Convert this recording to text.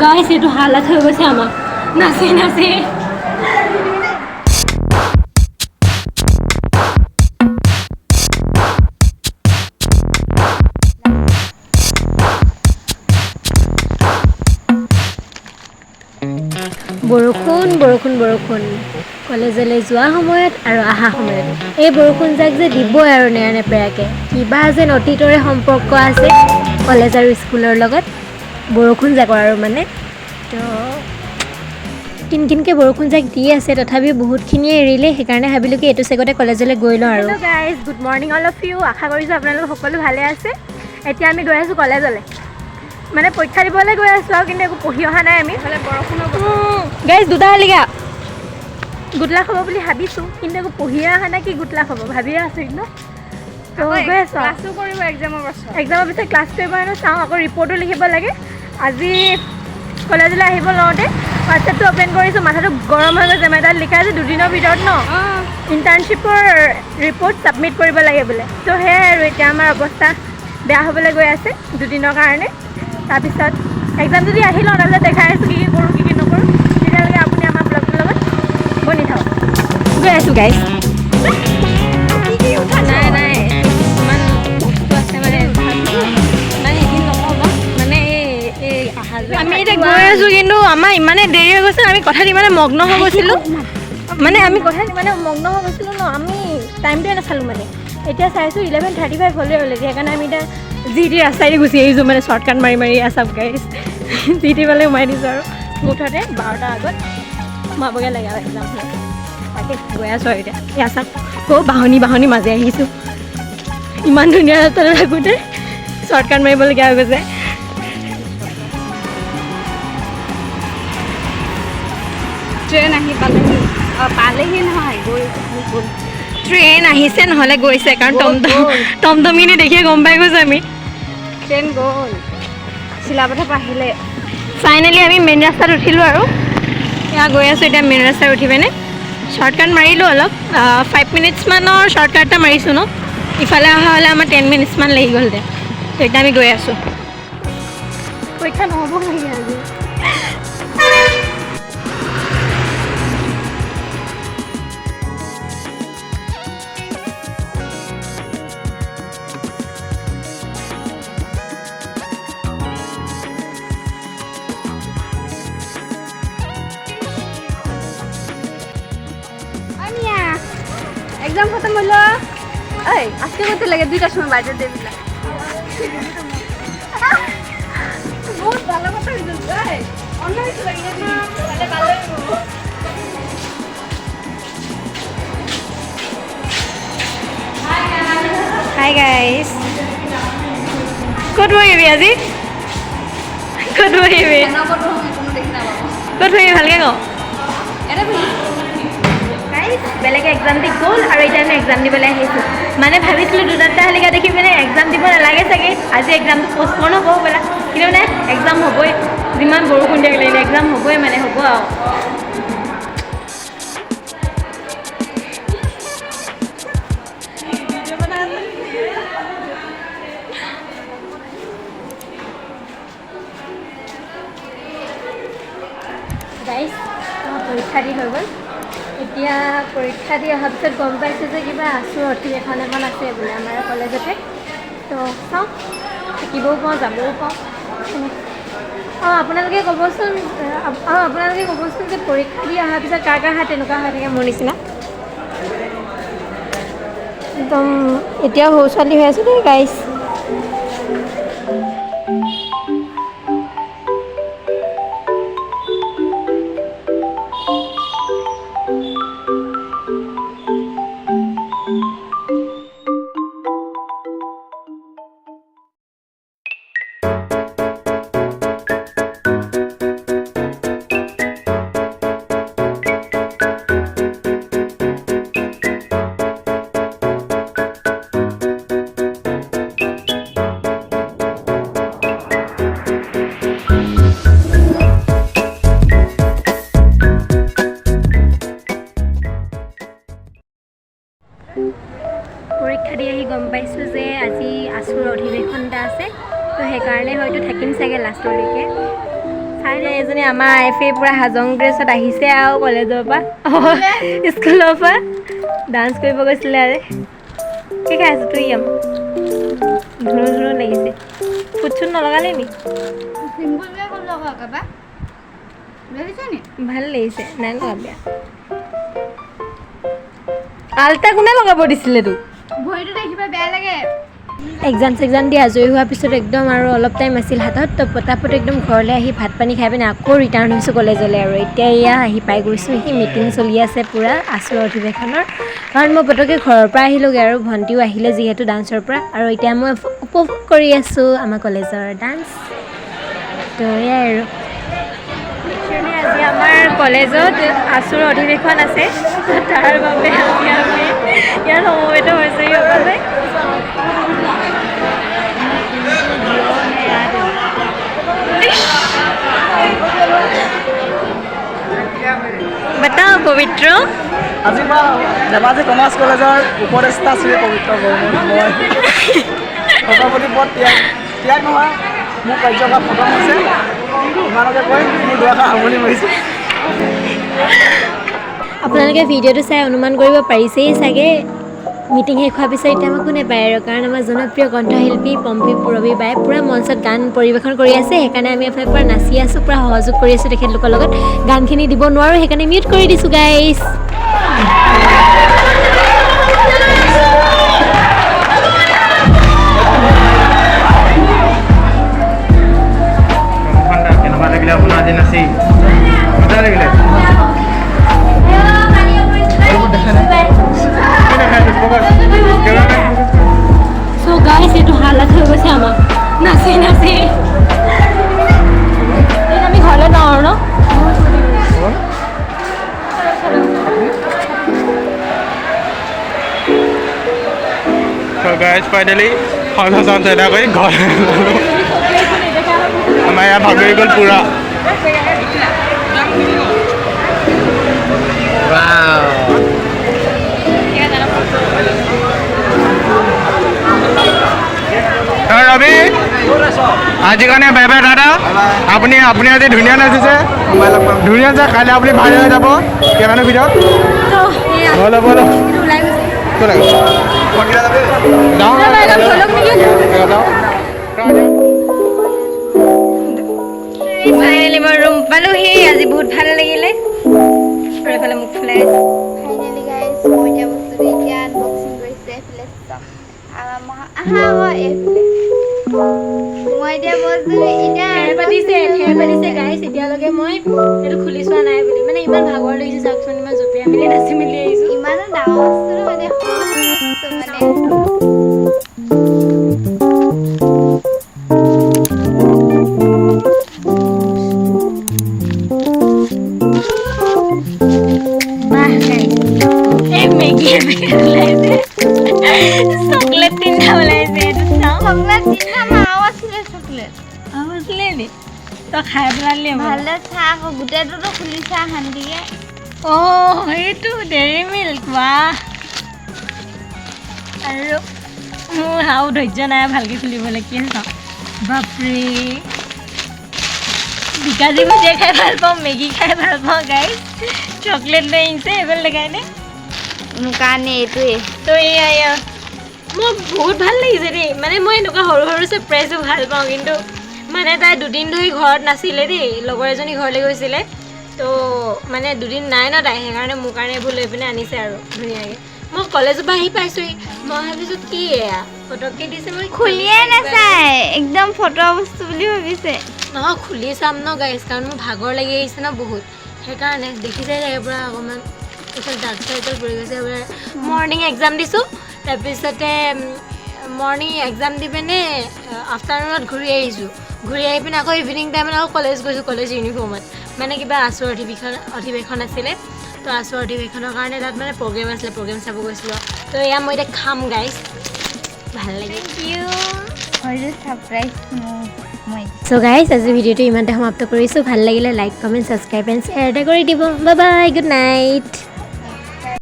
গাইছ এইটো হালাত হৈ গৈছে আমাক নাচি নাচি বৰষুণ বৰষুণ বৰষুণ কলেজলৈ যোৱা সময়ত আৰু অহা সময়ত এই বৰষুণ যাক যে দিবই আৰু নেৰানেপেৰাকৈ কিবা যেন অতীতৰে সম্পৰ্ক আছে কলেজ আৰু স্কুলৰ লগত বৰষুণ যাকৰ আৰু মানে তো কিনকিনকৈ বৰষুণ যাক দি আছে তথাপিও বহুতখিনিয়ে এৰিলে সেইকাৰণে ভাবিলোঁ কি এইটো চেগতে কলেজলৈ গৈ লওঁ আৰু guys good morning all of you আশা কৰিছোঁ আপোনালোক সকলো ভালে আছে এতিয়া আমি গৈ আছোঁ কলেজলৈ মানে পৰীক্ষা দিবলৈ গৈ আছোঁ আৰু কিন্তু একো পঢ়ি অহা নাই আমি বৰষুণৰ গাইজ দুটা হ'লেগা গোটলাখ হ'ব বুলি ভাবিছোঁ কিন্তু একো পঢ়িয়ে অহা নাই কি গোটলাখ হ'ব ভাবিয়ে আছোঁ কিন্তু গৈ আছোঁ ক্লাছো কৰিব এক্সামৰ পিছত ক্লাছ কৰিব হেনো চাওঁ আকৌ ৰিপৰ্টো লিখিব লাগে আজি কলেজলৈ আহিব লওঁতে হোৱাটছএপটো অ'পেন কৰিছোঁ মাথাটো গৰম হৈ গৈছে মানে তাত লিখা আছে দুদিনৰ ভিতৰত ন ইণ্টাৰ্ণশ্বিপৰ ৰিপৰ্ট ছাবমিট কৰিব লাগে বোলে ত' সেয়াই আৰু এতিয়া আমাৰ অৱস্থা বেয়া হ'বলৈ গৈ আছে দুদিনৰ কাৰণে তাৰপিছত এক্সাম যদি আহি লওঁ তাৰপিছত দেখাই আছোঁ কি কি কৰোঁ কি কি নকৰোঁ তেতিয়ালৈকে আপুনি আমাৰ ব্লগটোৰ লগত বনি থাকক গৈ আছোঁ গাইজ নাই নাই ইমান বস্তু আছে মানে নাই সেইখিনি নক'ব মানে এই আমি এতিয়া গৈ আছোঁ কিন্তু আমাৰ ইমানে দেৰি হৈ গৈছে আমি কথাত ইমানে মগ্ন হৈ গৈছিলোঁ মানে আমি কথাত ইমানে মগ্ন হৈ গৈছিলোঁ ন আমি টাইমটোৱে নাচালোঁ মানে এতিয়া চাইছোঁ 11:35 হ'লে সেইকাৰণে আমি এতিয়া যি টি ৰাস্তাইদি গুচি আহিছোঁ মানে শ্বৰ্টকাট মাৰি মাৰি আছাম গাইজ যি টি পালে সোমাই দিছোঁ আৰু মুঠতে 12টাৰ আগত সোমাবগৈ লাগে আৰু এক্সাম তাকে গৈ আছোঁ আৰু এতিয়া এয়া চাওক আকৌ বাহনি মাজে আহিছোঁ ইমান ধুনীয়া ৰাস্তাতে থাকোঁতে শ্বৰ্টকাট মাৰিবলগীয়া হৈ গৈছে ট্ৰেইন আহি পালেহি নহয় গ'ল ট্ৰেইন আহিছে নহ'লে গৈছে কাৰণ টমটমিনি দেখিয়ে গম পাই গৈছোঁ আমি ট্ৰেইন গ'ল চিলাপথাৰ পৰা আহিলে ফাইনেলি আমি মেইন ৰাস্তাত উঠিলোঁ আৰু এয়া গৈ আছোঁ এতিয়া মেইন ৰাস্তাত উঠি পিনে শ্বৰ্টকাট মাৰিলোঁ অলপ 5 মিনিটছমানৰ শ্বৰ্টকাট এটা মাৰিছোঁ ন ইফালে অহা হ'লে আমাৰ 10 মিনিটছমান লাগি গ'লহেঁতেন তো এতিয়া আমি গৈ আছোঁ পৰীক্ষা নহ'ব লাগে আজি এক্সাম খতম হলো এই আজকে করতে লাগে 2টার সময় বাইরে দেবি না বহুত ভালো কথা হইছে এই অন্য কিছু লাগে না তাহলে ভালো হইব হাই গাইস ক'ত বহিবি আজি ক'ত বহিবি কোনো দেখি না বাবা ক'ত বহিবি ভালকৈ কওঁ এটা বহি বেলেগে এক্সাম দি গ'ল আৰু এতিয়া আমি এক্সাম দিবলৈ আহিছোঁ মানে ভাবিছিলোঁ 2টাত তালিকা দেখি মানে এক্সাম দিব নালাগে চাগে আজি এক্সামটো পষ্টপন হ'ব বোলা কিন্তু মানে এক্সাম হ'বই যিমান বৰষুণ দিয়াক লাগিলে এক্সাম হ'বই মানে হ'ব আৰু গাইজ পৰীক্ষা দি হৈ গ'ল এতিয়া পৰীক্ষা দি অহাৰ পিছত গম পাইছোঁ যে কিবা আঁচুৰতি এখন আছে বোলে আমাৰ কলেজতে তো চাওঁ থাকিবও পাওঁ যাবও পাওঁ আপোনালোকে ক'বচোন যে পৰীক্ষা দি অহাৰ পিছত কাৰ কাৰ হাত তেনেকুৱা হৈ থাকে মোৰ নিচিনা একদম এতিয়াও সৰু ছোৱালী হৈ আছোঁ দেই গাইজ পৰীক্ষা দি আহি গম পাইছোঁ যে আজি আছুৰ অধিৱেশন এটা আছে তো সেইকাৰণে হয়তো থাকিম চাগে লাষ্টলৈকে এজনী আমাৰ আইফে পুৰা হাজং ড্ৰেছত আহিছে আৰু কলেজৰ পৰা স্কুলৰ পৰা ডান্স কৰিব গৈছিলে আৰে কি খাই আছো তুই ধুনু ধুনু লাগিছে ফুট চুট নলগালে নি ভাল লাগিছে নাই লগা বেয়া আলতা কোনে লগাব দিছিলে তোক ভৰিটো দেখিবা বেয়া লাগে এক্সাম দি আজৰি হোৱাৰ পিছত একদম আৰু অলপ টাইম আছিল হাতত তো পটাপট একদম ঘৰলৈ আহি ভাত পানী খাই পিনে আকৌ ৰিটাৰ্ণ হৈছোঁ কলেজলৈ আৰু এতিয়া এয়া আহি পাই গৈছোঁ সি মিটিং চলি আছে পূৰা আছুৰ অধিৱেশনৰ কাৰণ মই পটককৈ ঘৰৰ পৰা আহিলোঁগৈ আৰু ভণ্টিও আহিলে যিহেতু ডান্সৰ পৰা আৰু এতিয়া মই উপভোগ কৰি আছোঁ আমাৰ কলেজৰ ডান্স তো এয়াই আৰু একচুৱেলি আজি আমাৰ কলেজত আছুৰ অধিৱেশন আছে তাৰ বাবে আমি ইয়াত সমবেত হৈছোঁ সকলোৱে बताओ पवित्र আজি মই ধেমাজি কমাৰ্চ কলেজৰ উপদেষ্টা শ্ৰী পবিত্ৰ বৰ্মন মই সভাপতি পদ ত্যাগ নহয় মোৰ কাৰ্যকাল খতম হৈছে ইমানকে কৈ মোৰ দুআষাৰ সামৰণি মাৰিছোঁ আপোনালোকে ভিডিঅ'টো চাই অনুমান কৰিব পাৰিছেই চাগে মিটিং শেষ হোৱাৰ পিছত এতিয়া আমাক কোনে পায় আৰু কাৰণ আমাৰ জনপ্ৰিয় কণ্ঠশিল্পী পম্পি পূৰবী বাই পূৰা মঞ্চত গান পৰিৱেশন কৰি আছে সেইকাৰণে আমি আপোনাক পূৰা নাচি আছোঁ পূৰা সহযোগ কৰি আছোঁ তেখেতলোকৰ লগত গানখিনি দিব নোৱাৰোঁ সেইকাৰণে মিউট কৰি দিছোঁ গাইছ So guys, itu halat হৈ গৈছে আমাৰ নাচি নাচি আমি ঘৰলৈ যাওঁ ন So guys, finally খানা চান চেটা কৰি ঘৰ আমাৰ ইয়াত ভাগৰি গ'ল পুৰা ৰবি আজি কাৰণে বাই বাই দাদা আপুনি আজি ধুনীয়া নাচিছে ধুনীয়া যে কাইলৈ আপুনি ভাইৰেল হৈ যাব কেমেৰাৰ ভিতৰত বলো বলো ফাইনেলি মই ৰুম পালোহি আজি বহুত ভাল লাগিলে আৰু এফালে মোক ফুলাই ফাইনেলি গাইজ মই এতিয়া বস্তুটো এতিয়া আনবক্সিং কৰিছোঁ এইফালে মই এতিয়া বস্তু এতিয়া পাতিছে গাইছ এতিয়ালৈকে মই এইটো খুলি চোৱা নাই বুলি মানে ইমান ভাগৰ লাগিছে চাওকচোন ইমান জঁপিয়াই মেলি নাচি মেলি আহিছোঁ ইমানো ডাঙৰ বস্তুটো মানে চকলেট তিনিটা ওলাইছে এইটো চাওঁ চকলেট তিনিটা মাও আছিলে চকলেট আছিলে নি তই খাই পেলালি ভালে চাহ আকৌ গোটেইটোতো খুলিছা শান্তিকে অঁ সেইটো ডেইৰী মিল্ক বাহ আৰু মোৰ হাও ধৈৰ্য নাই ভালকৈ খুলিবলৈ কি চাওঁ বাপৰে বিকাজি ভুজিয়া খাই ভাল পাওঁ মেগী খাই ভাল পাওঁ গাইছ চকলেট লৈ আহিছে এইবোৰ লগাইনে মোৰ কাৰণে এইটোৱে তো এয়া মোৰ বহুত ভাল লাগিছে দেই মানে মই এনেকুৱা সৰু সৰু ছাৰপ্ৰাইজো ভাল পাওঁ কিন্তু মানে তাই দুদিন ধৰি ঘৰত নাছিলে দেই লগৰ এজনী ঘৰলৈ গৈছিলে তো মানে দুদিন নাই ন তাই সেইকাৰণে মোৰ কাৰণে এইবোৰ লৈ পিনে আনিছে আৰু ধুনীয়াকৈ মই কলেজৰ পৰা আহি পাইছোঁহি মই ভাবিছোঁ কি এয়া ফটককৈ দিছে মই খুলিয়ে নাচাই একদম ফটোৱা বস্তু বুলি ভাবিছে নহয় খুলি চাম ন গাইছ কাৰণ মোৰ ভাগৰ লাগি আহিছে ন বহুত সেইকাৰণে দেখিছে চাগে পূৰা অকণমান তাৰপিছত ডাৰ্ক চাৰ্কল পৰি গৈছে মৰ্ণিং এক্সাম দিছোঁ তাৰপিছতে মৰ্ণিং এক্সাম দি পিনে আফটাৰনুনত ঘূৰি আহিছোঁ ঘূৰি আহি পিনে আকৌ ইভিনিং টাইমত আকৌ কলেজ গৈছোঁ কলেজ ইউনিফৰ্মত মানে কিবা আছুৰ অধিৱেশন আছিলে তো আছুৰ অধিৱেশনৰ কাৰণে তাত মানে প্ৰগ্ৰেম আছিলে প্ৰগ্ৰেম চাব গৈছিলোঁ তো এয়া মই এতিয়া খাম গাইছ ভাল লাগে চ' গাইছ আজি ভিডিঅ'টো ইমানতে সমাপ্ত কৰিছোঁ ভাল লাগিলে like comment subscribe and share এটা কৰি দিব বাই বাই গুড নাইট